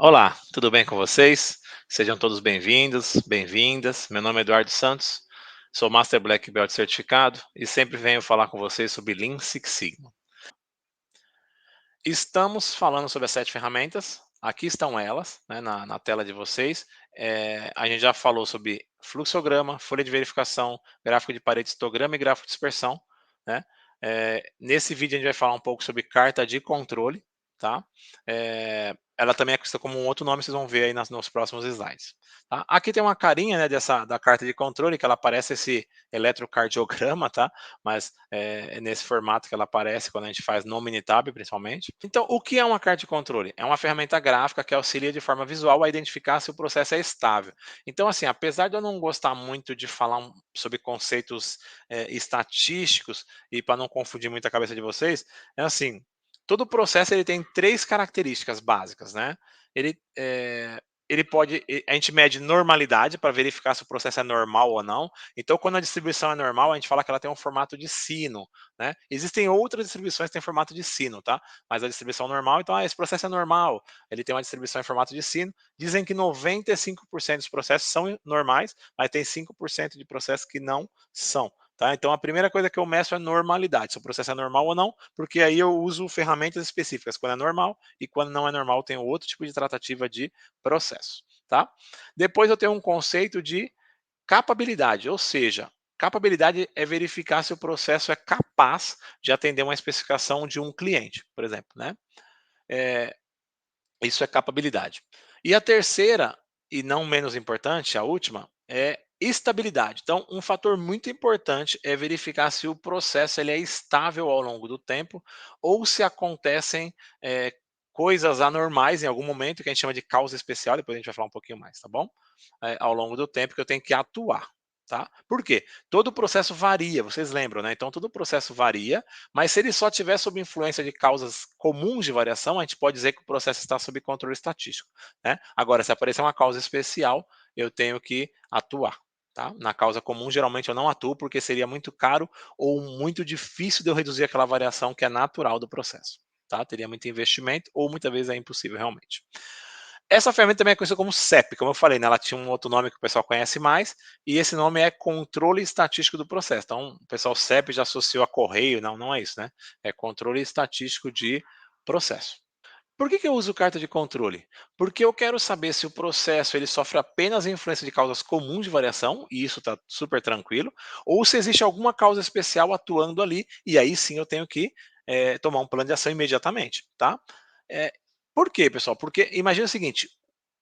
Olá, tudo bem com vocês? Sejam todos bem-vindos, bem-vindas. Meu nome é Eduardo Santos, sou Master Black Belt certificado e sempre venho falar com vocês sobre Lean Six Sigma. Estamos falando sobre as 7 ferramentas, aqui estão elas, né, na tela de vocês. A gente já falou sobre fluxograma, folha de verificação, gráfico de parede, histograma e gráfico de dispersão, né? Nesse vídeo a gente vai falar um pouco sobre carta de controle, tá? Ela também é conhecida como um outro nome, vocês vão ver aí nos próximos slides. Tá? Aqui tem uma carinha, né, da carta de controle, que ela parece esse eletrocardiograma, tá? Mas é nesse formato que ela aparece quando a gente faz no Minitab, principalmente. Então, o que é uma carta de controle? É uma ferramenta gráfica que auxilia de forma visual a identificar se o processo é estável. Então, assim, apesar de eu não gostar muito de falar sobre conceitos estatísticos, e para não confundir muito a cabeça de vocês, é assim, todo processo ele tem três características básicas, né? Ele, é, ele pode, a gente mede normalidade para verificar se o processo é normal ou não. Então, quando a distribuição é normal, a gente fala que ela tem um formato de sino, né? Existem outras distribuições que têm formato de sino, tá? Mas a distribuição normal, então, esse processo é normal, ele tem uma distribuição em formato de sino. Dizem que 95% dos processos são normais, mas tem 5% de processos que não são. Tá? Então, a primeira coisa que eu meço é normalidade, se o processo é normal ou não, porque aí eu uso ferramentas específicas, quando é normal e quando não é normal, eu tenho outro tipo de tratativa de processo. Tá? Depois eu tenho um conceito de capabilidade, ou seja, capabilidade é verificar se o processo é capaz de atender uma especificação de um cliente, por exemplo. Né? É, isso é capabilidade. E a terceira, e não menos importante, a última, é estabilidade. Então, um fator muito importante é verificar se o processo ele é estável ao longo do tempo ou se acontecem coisas anormais em algum momento, que a gente chama de causa especial, depois a gente vai falar um pouquinho mais, tá bom? Ao longo do tempo que eu tenho que atuar. Tá? Por quê? Todo processo varia, vocês lembram, né? Então, todo processo varia, mas se ele só estiver sob influência de causas comuns de variação, a gente pode dizer que o processo está sob controle estatístico. Né? Agora, se aparecer uma causa especial, eu tenho que atuar. Tá? Na causa comum, geralmente eu não atuo porque seria muito caro ou muito difícil de eu reduzir aquela variação que é natural do processo. Tá? Teria muito investimento ou muitas vezes é impossível realmente. Essa ferramenta também é conhecida como CEP, como eu falei, né, ela tinha um outro nome que o pessoal conhece mais, e esse nome é controle estatístico do processo. Então, o pessoal CEP já associou a correio, não, não é isso, né? É controle estatístico de processo. Por que eu uso carta de controle? Porque eu quero saber se o processo ele sofre apenas a influência de causas comuns de variação, e isso está super tranquilo, ou se existe alguma causa especial atuando ali, e aí sim eu tenho que tomar um plano de ação imediatamente. Tá? É, por quê, pessoal? Porque imagina o seguinte,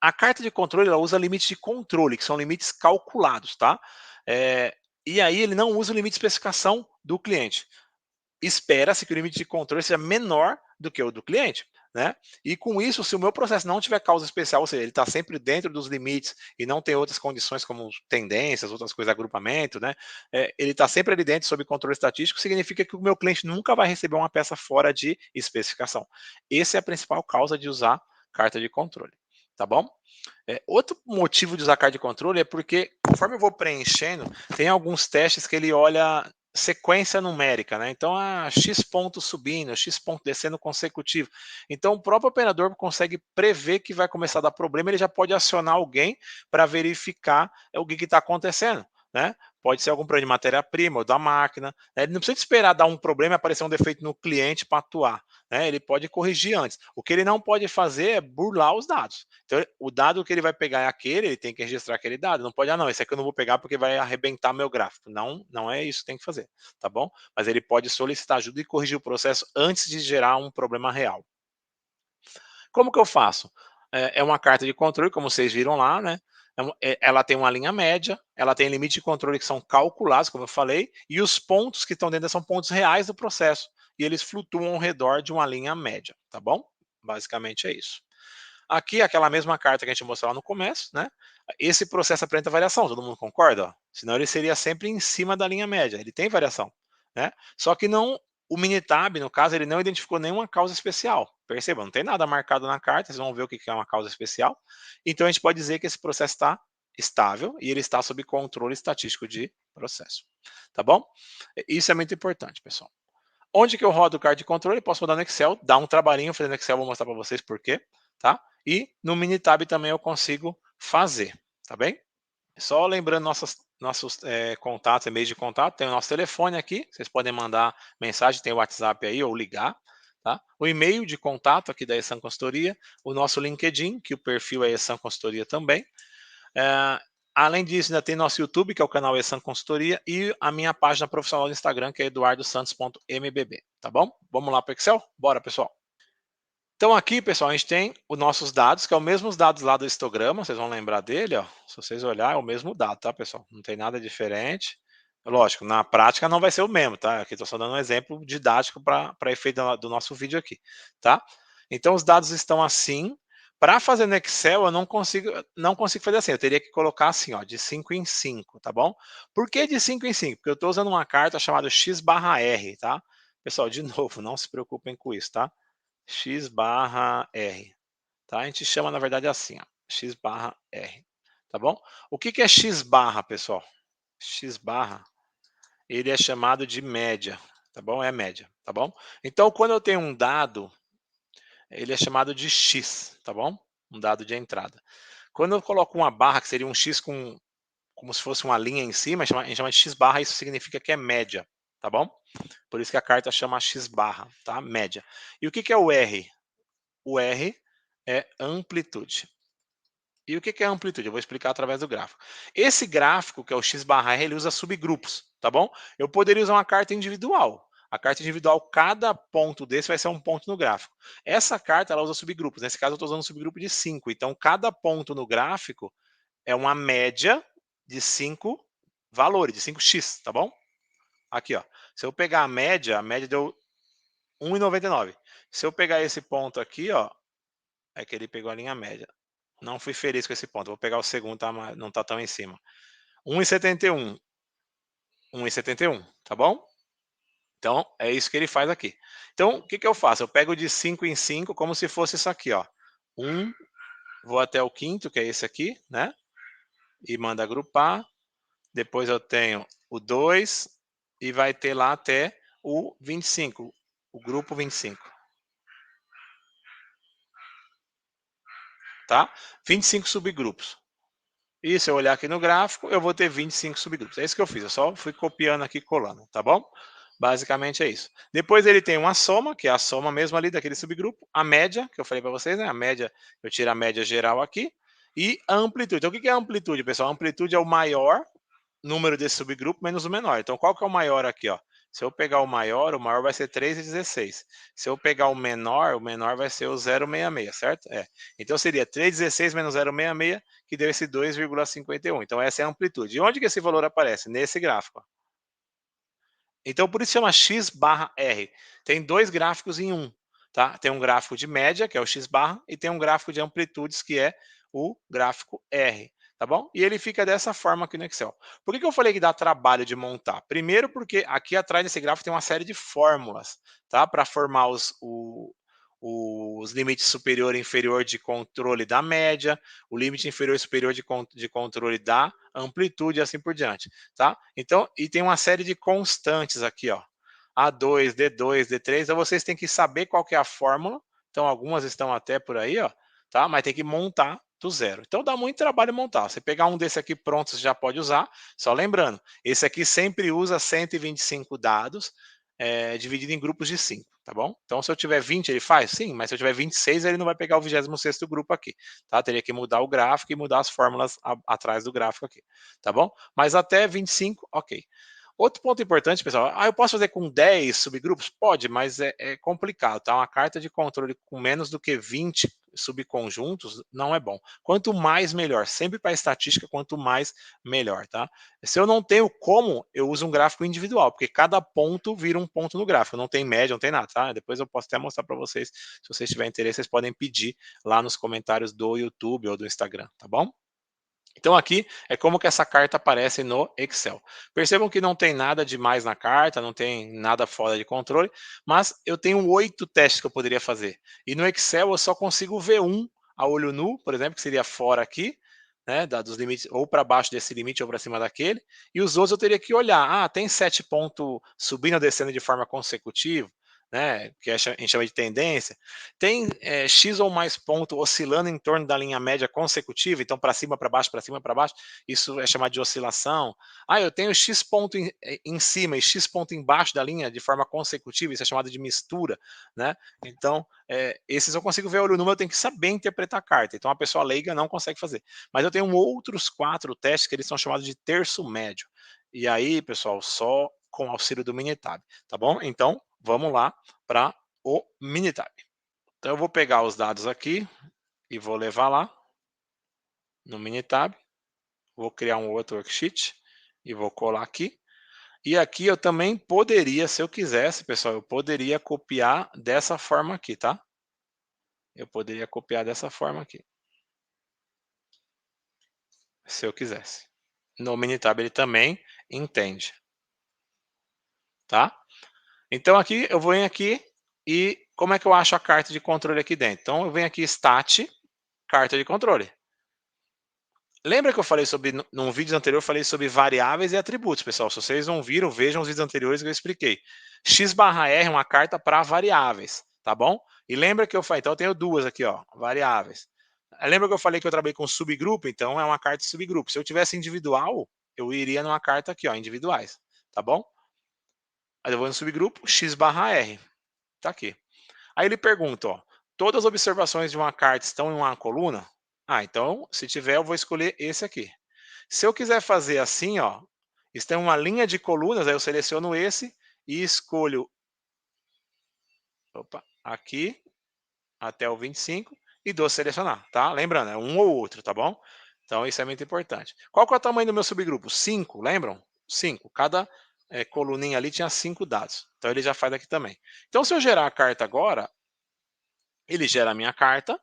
a carta de controle ela usa limites de controle, que são limites calculados. Tá? É, e aí ele não usa o limite de especificação do cliente. Espera-se que o limite de controle seja menor do que o do cliente. Né? E com isso, se o meu processo não tiver causa especial, ou seja, ele está sempre dentro dos limites e não tem outras condições como tendências, outras coisas, agrupamento, né? Ele está sempre ali dentro sob controle estatístico, significa que o meu cliente nunca vai receber uma peça fora de especificação. Essa é a principal causa de usar carta de controle. Tá bom? Outro motivo de usar carta de controle é porque, conforme eu vou preenchendo, tem alguns testes que ele olha sequência numérica, né? Então, X ponto subindo, X ponto descendo consecutivo. Então, o próprio operador consegue prever que vai começar a dar problema, ele já pode acionar alguém para verificar o que está acontecendo, né? Pode ser algum problema de matéria-prima ou da máquina. Né? Ele não precisa esperar dar um problema e aparecer um defeito no cliente para atuar. Né? Ele pode corrigir antes. O que ele não pode fazer é burlar os dados. Então, o dado que ele vai pegar é aquele, ele tem que registrar aquele dado. Não pode, não, esse aqui eu não vou pegar porque vai arrebentar meu gráfico. Não, não é isso que tem que fazer, tá bom? Mas ele pode solicitar ajuda e corrigir o processo antes de gerar um problema real. Como que eu faço? É uma carta de controle, como vocês viram lá, né? Ela tem uma linha média, ela tem limite de controle que são calculados, como eu falei, e os pontos que estão dentro são pontos reais do processo. E eles flutuam ao redor de uma linha média, tá bom? Basicamente é isso. Aqui, aquela mesma carta que a gente mostrou lá no começo, né? Esse processo apresenta variação, todo mundo concorda? Ó? Senão ele seria sempre em cima da linha média, ele tem variação, né? Só que não, o Minitab, no caso, ele não identificou nenhuma causa especial. Perceba, não tem nada marcado na carta, vocês vão ver o que é uma causa especial. Então a gente pode dizer que esse processo está estável e ele está sob controle estatístico de processo. Tá bom? Isso é muito importante, pessoal. Onde que eu rodo o card de controle? Posso rodar no Excel, dá um trabalhinho fazer no Excel, vou mostrar para vocês por quê. Tá? E no Minitab também eu consigo fazer, tá bem? Só lembrando nossos contatos, e-mails de contato, tem o nosso telefone aqui, vocês podem mandar mensagem, tem o WhatsApp aí, ou ligar, tá? O e-mail de contato aqui da Essan Consultoria, o nosso LinkedIn, que o perfil é Essan Consultoria também. Além disso, ainda tem nosso YouTube, que é o canal Essan Consultoria, e a minha página profissional no Instagram, que é eduardosantos.mbb, tá bom? Vamos lá para o Excel? Bora, pessoal! Então aqui, pessoal, a gente tem os nossos dados, que é os mesmos dados lá do histograma, vocês vão lembrar dele, ó. Se vocês olharem, é o mesmo dado, tá, pessoal? Não tem nada diferente. Lógico, na prática não vai ser o mesmo, tá? Aqui estou só dando um exemplo didático para efeito do nosso vídeo aqui, tá? Então os dados estão assim. Para fazer no Excel, eu não consigo fazer assim. Eu teria que colocar assim, ó, de 5 em 5, tá bom? Por que de 5 em 5? Porque eu estou usando uma carta chamada X/R, tá? Pessoal, de novo, não se preocupem com isso, tá? X/R, tá? A gente chama, na verdade, assim, ó, X/R, tá bom? O que é X/, pessoal? X/, ele é chamado de média, tá bom? É média, tá bom? Então, quando eu tenho um dado, ele é chamado de X, tá bom? Um dado de entrada. Quando eu coloco uma barra, que seria um X como se fosse uma linha em cima, a gente chama de X/, isso significa que é média, tá bom? Por isso que a carta chama X/, tá? Média. E o que é o R? O R é amplitude. E o que é amplitude? Eu vou explicar através do gráfico. Esse gráfico, que é o X/R, ele usa subgrupos, tá bom? Eu poderia usar uma carta individual. A carta individual, cada ponto desse vai ser um ponto no gráfico. Essa carta, ela usa subgrupos. Nesse caso, eu estou usando um subgrupo de 5. Então, cada ponto no gráfico é uma média de 5 valores, de 5x, tá bom? Aqui, ó. Se eu pegar a média deu 1,99. Se eu pegar esse ponto aqui, ó, é que ele pegou a linha média. Não fui feliz com esse ponto. Vou pegar o segundo, tá, não está tão em cima. 1,71. 1,71, tá bom? Então, é isso que ele faz aqui. Então, o que eu faço? Eu pego de 5 em 5, como se fosse isso aqui, ó. 1, vou até o quinto, que é esse aqui, né? E manda agrupar. Depois eu tenho o 2 e vai ter lá até o 25, o grupo 25. Tá? 25 subgrupos. E se eu olhar aqui no gráfico, eu vou ter 25 subgrupos. É isso que eu fiz, eu só fui copiando aqui e colando, tá bom? Basicamente é isso. Depois ele tem uma soma, que é a soma mesmo ali daquele subgrupo, a média, que eu falei para vocês, né? A média, eu tiro a média geral aqui, e a amplitude. Então o que é a amplitude, pessoal? A amplitude é o maior número desse subgrupo menos o menor. Então qual que é o maior aqui, ó? Se eu pegar o maior vai ser 3,16. Se eu pegar o menor vai ser o 0,66, certo? É. Então seria 3,16 menos 0,66, que deu esse 2,51. Então essa é a amplitude. E onde que esse valor aparece? Nesse gráfico. Então por isso chama X/R. Tem dois gráficos em um. Tá? Tem um gráfico de média, que é o X/, e tem um gráfico de amplitudes, que é o gráfico R. Tá bom? E ele fica dessa forma aqui no Excel. Por que eu falei que dá trabalho de montar? Primeiro porque aqui atrás desse gráfico tem uma série de fórmulas, tá? Para formar os limites superior e inferior de controle da média, o limite inferior e superior de controle da amplitude e assim por diante, tá? Então, e tem uma série de constantes aqui, ó. A2, D2, D3, então vocês têm que saber qual que é a fórmula, então algumas estão até por aí, ó, tá? Mas tem que montar do zero. Então dá muito trabalho montar. Você pegar um desse aqui pronto, você já pode usar. Só lembrando, esse aqui sempre usa 125 dados, dividido em grupos de 5, tá bom? Então se eu tiver 20 ele faz? Sim, mas se eu tiver 26 ele não vai pegar o 26º grupo aqui, tá? Teria que mudar o gráfico e mudar as fórmulas atrás do gráfico aqui, tá bom? Mas até 25, ok. Outro ponto importante, pessoal, eu posso fazer com 10 subgrupos? Pode, mas é complicado, tá? Uma carta de controle com menos do que 20 subconjuntos não é bom. Quanto mais, melhor. Sempre para estatística, quanto mais, melhor, tá? Se eu não tenho como, eu uso um gráfico individual, porque cada ponto vira um ponto no gráfico. Não tem média, não tem nada, tá? Depois eu posso até mostrar para vocês. Se vocês tiverem interesse, vocês podem pedir lá nos comentários do YouTube ou do Instagram, tá bom? Então aqui é como que essa carta aparece no Excel. Percebam que não tem nada demais na carta, não tem nada fora de controle, mas eu tenho 8 testes que eu poderia fazer. E no Excel eu só consigo ver um a olho nu, por exemplo, que seria fora aqui, né, dos limites, ou para baixo desse limite ou para cima daquele, e os outros eu teria que olhar. Ah, tem 7 pontos subindo ou descendo de forma consecutiva, né, que a gente chama de tendência, tem X ou mais ponto oscilando em torno da linha média consecutiva, então para cima, para baixo, para cima, para baixo, isso é chamado de oscilação. Ah, eu tenho X ponto em cima e X ponto embaixo da linha de forma consecutiva, isso é chamado de mistura, né? Então, esses eu consigo ver olho número, eu tenho que saber interpretar a carta, então a pessoa leiga não consegue fazer. Mas eu tenho outros 4 testes que eles são chamados de terço médio. E aí, pessoal, só com auxílio do Minitab, tá bom? Então, vamos lá para o Minitab. Então, eu vou pegar os dados aqui e vou levar lá no Minitab. Vou criar um outro worksheet e vou colar aqui. E aqui eu também poderia, se eu quisesse, pessoal, eu poderia copiar dessa forma aqui, tá? Eu poderia copiar dessa forma aqui, se eu quisesse. No Minitab ele também entende, tá? Então aqui eu venho aqui e como é que eu acho a carta de controle aqui dentro? Então eu venho aqui Stat, carta de controle. Lembra que eu falei sobre, num vídeo anterior, eu falei sobre variáveis e atributos, pessoal. Se vocês não viram, vejam os vídeos anteriores que eu expliquei. X/R é uma carta para variáveis, tá bom? E lembra que eu falei, então eu tenho duas aqui, ó, variáveis. Lembra que eu falei que eu trabalhei com subgrupo? Então é uma carta de subgrupo. Se eu tivesse individual, eu iria numa carta aqui, ó, individuais, tá bom? Aí eu vou no subgrupo, X/R, tá aqui. Aí ele pergunta, ó, todas as observações de uma carta estão em uma coluna? Ah, então, se tiver, eu vou escolher esse aqui. Se eu quiser fazer assim, ó, está em uma linha de colunas, aí eu seleciono esse e escolho, opa, aqui até o 25 e dou selecionar, tá? Lembrando, é um ou outro, tá bom? Então, isso é muito importante. Qual que é o tamanho do meu subgrupo? 5, lembram? 5. Cada coluninha ali tinha 5 dados. Então, ele já faz aqui também. Então, se eu gerar a carta agora, ele gera a minha carta,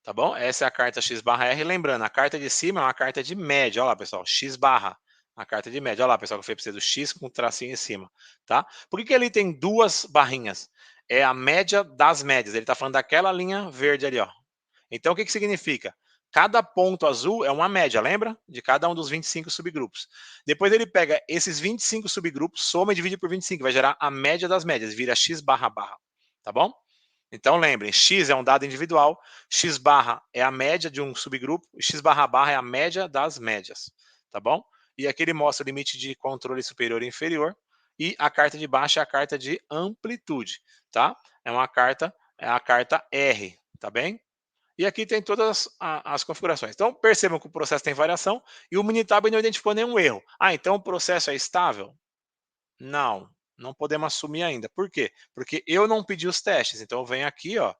tá bom? Essa é a carta X/R. Lembrando, a carta de cima é uma carta de média. Olha lá, pessoal, X barra, a carta de média. Olha lá, pessoal, que eu falei para você do X com tracinho em cima, tá? Por que ele tem duas barrinhas? É a média das médias. Ele está falando daquela linha verde ali, ó. Então, o que significa? Cada ponto azul é uma média, lembra? De cada um dos 25 subgrupos. Depois ele pega esses 25 subgrupos, soma e divide por 25, vai gerar a média das médias, vira X barra barra, tá bom? Então lembrem, X é um dado individual, X barra é a média de um subgrupo, e X barra barra é a média das médias, tá bom? E aqui ele mostra o limite de controle superior e inferior, e a carta de baixo é a carta de amplitude, tá? É a carta R, tá bem? E aqui tem todas as configurações. Então percebam que o processo tem variação e o Minitab não identificou nenhum erro. Ah, então o processo é estável? Não, não podemos assumir ainda. Por quê? Porque eu não pedi os testes. Então eu venho aqui, ó,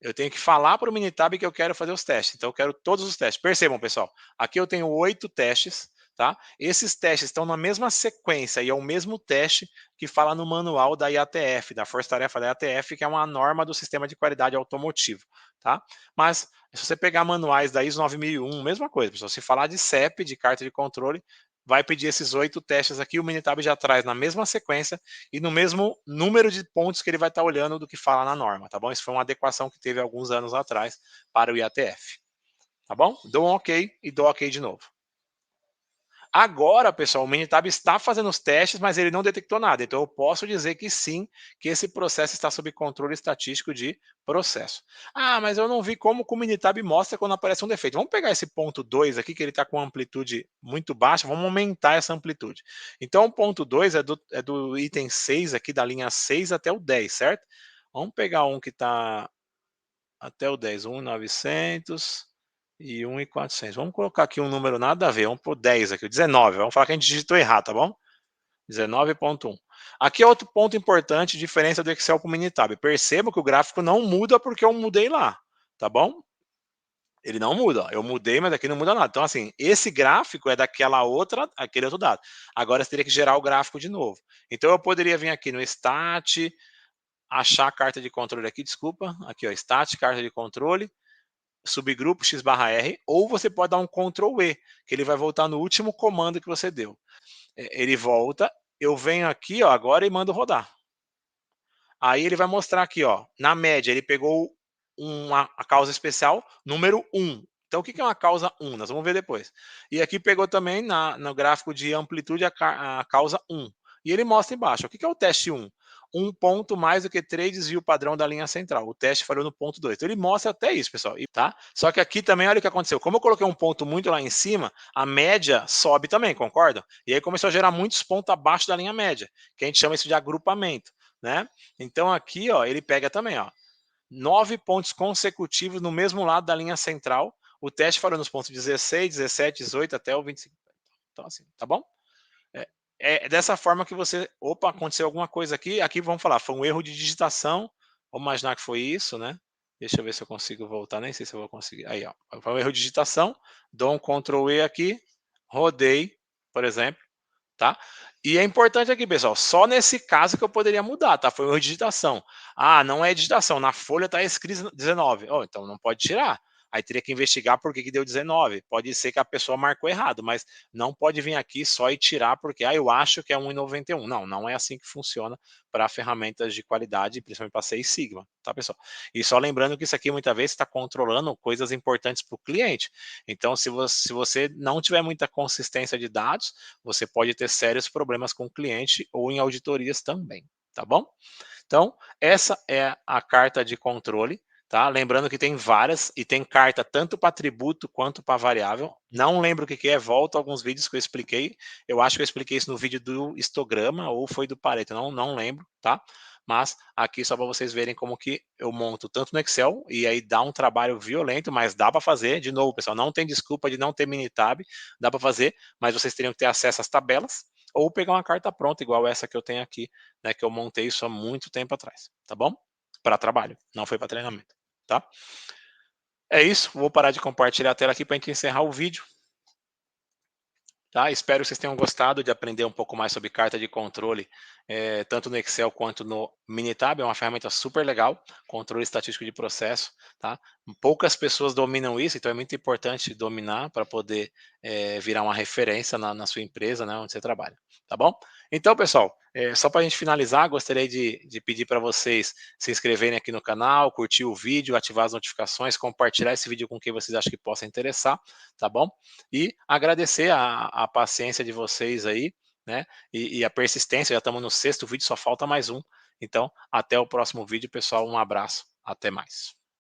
eu tenho que falar para o Minitab que eu quero fazer os testes. Então eu quero todos os testes. Percebam, pessoal, aqui eu tenho 8 testes, tá? Esses testes estão na mesma sequência e é o mesmo teste que fala no manual da IATF, da Força Tarefa da IATF, que é uma norma do Sistema de Qualidade Automotivo, tá? Mas se você pegar manuais da ISO 9001, mesma coisa, pessoal. Se falar de CEP, de carta de controle, vai pedir esses 8 testes aqui, o Minitab já traz na mesma sequência e no mesmo número de pontos que ele vai estar olhando do que fala na norma, tá bom? Isso foi uma adequação que teve alguns anos atrás para o IATF, tá bom? Dou um ok e dou ok de novo. Agora, pessoal, o Minitab está fazendo os testes, mas ele não detectou nada. Então, eu posso dizer que sim, que esse processo está sob controle estatístico de processo. Ah, mas eu não vi como o Minitab mostra quando aparece um defeito. Vamos pegar esse ponto 2 aqui, que ele está com amplitude muito baixa, vamos aumentar essa amplitude. Então, o ponto 2 é do item 6 aqui, da linha 6 até o 10, certo? Vamos pegar um que está até o 10, 1.900 e 1.400. Vamos colocar aqui um número nada a ver, vamos pôr 10 aqui, 19. Vamos falar que a gente digitou errado, tá bom? 19.1. Aqui é outro ponto importante, diferença do Excel para o Minitab. Perceba que o gráfico não muda porque eu mudei lá, tá bom? Ele não muda, ó. Eu mudei, mas aqui não muda nada. Então, assim, esse gráfico é daquela outra, aquele outro dado. Agora você teria que gerar o gráfico de novo. Então, eu poderia vir aqui no Stat, achar a carta de controle aqui, desculpa. Aqui, ó, Stat, carta de controle, subgrupo X/R, ou você pode dar um Ctrl E, que ele vai voltar no último comando que você deu. Ele volta, eu venho aqui, ó, agora e mando rodar. Aí ele vai mostrar aqui, ó, na média, ele pegou a causa especial número 1. Então, o que é uma causa 1? Nós vamos ver depois. E aqui pegou também no gráfico de amplitude a causa 1. E ele mostra embaixo. O que é o teste 1? um ponto mais do que 3 desvio padrão da linha central. O teste falhou no ponto 2. Então ele mostra até isso, pessoal, tá? Só que aqui também, olha o que aconteceu. Como eu coloquei um ponto muito lá em cima, a média sobe também, concordam? E aí começou a gerar muitos pontos abaixo da linha média, que a gente chama isso de agrupamento, né? Então aqui, ó, ele pega também, ó, 9 pontos consecutivos no mesmo lado da linha central. O teste falou nos pontos 16, 17, 18 até o 25. Então, assim, tá bom? É, é dessa forma que você. Opa, aconteceu alguma coisa aqui. Aqui vamos falar, foi um erro de digitação. Vamos imaginar que foi isso, né? Deixa eu ver se eu consigo voltar. Nem sei se eu vou conseguir. Aí, ó. Foi um erro de digitação. Dou um Ctrl E aqui. Rodei, por exemplo, tá? E é importante aqui, pessoal, só nesse caso que eu poderia mudar, tá? Foi uma digitação. Ah, não é digitação, na folha está escrito 19. Oh, então não pode tirar. Aí teria que investigar por que, que deu 19. Pode ser que a pessoa marcou errado, mas não pode vir aqui só e tirar porque eu acho que é 1,91. Não, não é assim que funciona para ferramentas de qualidade, principalmente para Seis Sigma, tá, pessoal? E só lembrando que isso aqui muitas vezes está controlando coisas importantes para o cliente. Então, se você não tiver muita consistência de dados, você pode ter sérios problemas com o cliente ou em auditorias também, tá bom? Então, essa é a carta de controle, tá? Lembrando que tem várias e tem carta tanto para atributo quanto para variável. Não lembro o que que é, volta a alguns vídeos que eu expliquei. Eu acho que eu expliquei isso no vídeo do histograma ou foi do Pareto, não lembro, tá? Mas aqui só para vocês verem como que eu monto tanto no Excel e aí dá um trabalho violento, mas dá para fazer. De novo, pessoal, não tem desculpa de não ter Minitab, dá para fazer, mas vocês teriam que ter acesso às tabelas ou pegar uma carta pronta, igual essa que eu tenho aqui, né, que eu montei isso há muito tempo atrás, tá bom? Para trabalho, não foi para treinamento, tá? É isso, vou parar de compartilhar a tela aqui para a gente encerrar o vídeo. Tá? Espero que vocês tenham gostado de aprender um pouco mais sobre carta de controle, tanto no Excel quanto no Minitab. É uma ferramenta super legal, controle estatístico de processo. Tá? Poucas pessoas dominam isso, então é muito importante dominar para poder virar uma referência na sua empresa, né, onde você trabalha. Tá bom? Então, pessoal, só para a gente finalizar, gostaria de pedir para vocês se inscreverem aqui no canal, curtir o vídeo, ativar as notificações, compartilhar esse vídeo com quem vocês acham que possa interessar, tá bom? E agradecer a paciência de vocês aí, né? E a persistência, já estamos no 6º vídeo, só falta mais um. Então, até o próximo vídeo, pessoal. Um abraço, até mais.